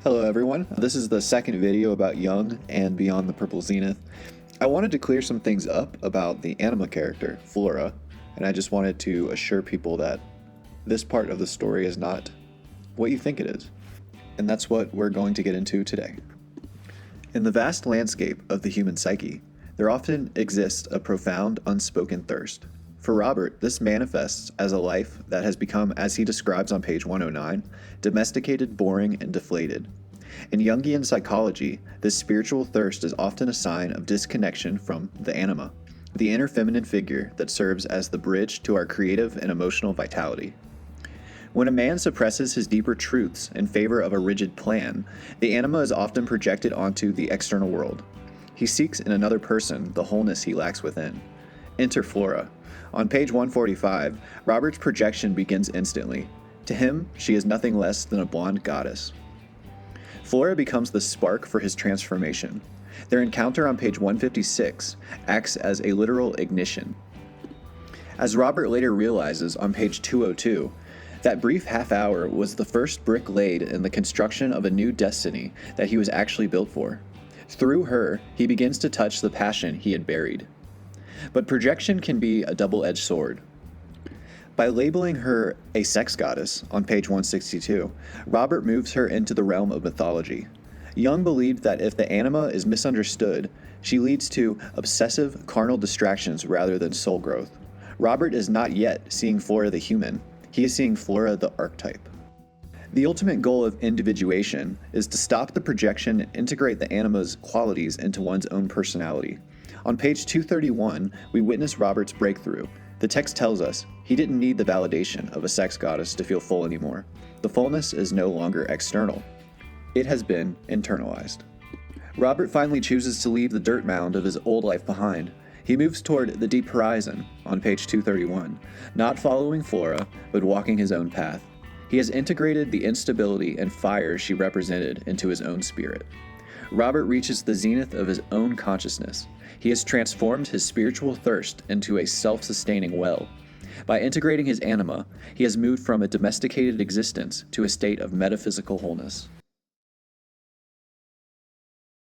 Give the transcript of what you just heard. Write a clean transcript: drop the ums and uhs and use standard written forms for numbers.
Hello everyone, this is the second video about Jung and Beyond the Purple Zenith. I wanted to clear some things up about the Anima character, Flora, and I just wanted to assure people that this part of the story is not what you think it is. And that's what we're going to get into today. In the vast landscape of the human psyche, there often exists a profound unspoken thirst. For Robert, this manifests as a life that has become, as he describes on page 109, domesticated, boring, and deflated. In Jungian psychology, this spiritual thirst is often a sign of disconnection from the anima, the inner feminine figure that serves as the bridge to our creative and emotional vitality. When a man suppresses his deeper truths in favor of a rigid plan, the anima is often projected onto the external world. He seeks in another person the wholeness he lacks within. Enter Flora. On page 145, Robert's projection begins instantly. To him, she is nothing less than a blonde goddess. Flora becomes the spark for his transformation. Their encounter on page 156 acts as a literal ignition. As Robert later realizes on page 202, that brief half hour was the first brick laid in the construction of a new destiny that he was actually built for. Through her, he begins to touch the passion he had buried. But projection can be a double-edged sword. By labeling her a sex goddess on page 162, Robert moves her into the realm of mythology. Jung believed that if the anima is misunderstood, she leads to obsessive carnal distractions rather than soul growth. Robert is not yet seeing Flora the human. He is seeing Flora the archetype. The ultimate goal of individuation is to stop the projection and integrate the anima's qualities into one's own personality. On page 231, we witness Robert's breakthrough. The text tells us he didn't need the validation of a sex goddess to feel full anymore. The fullness is no longer external. It has been internalized. Robert finally chooses to leave the dirt mound of his old life behind. He moves toward the deep horizon on page 231, not following Flora, but walking his own path. He has integrated the instability and fire she represented into his own spirit. Robert reaches the zenith of his own consciousness. He has transformed his spiritual thirst into a self-sustaining well. By integrating his anima, he has moved from a domesticated existence to a state of metaphysical wholeness.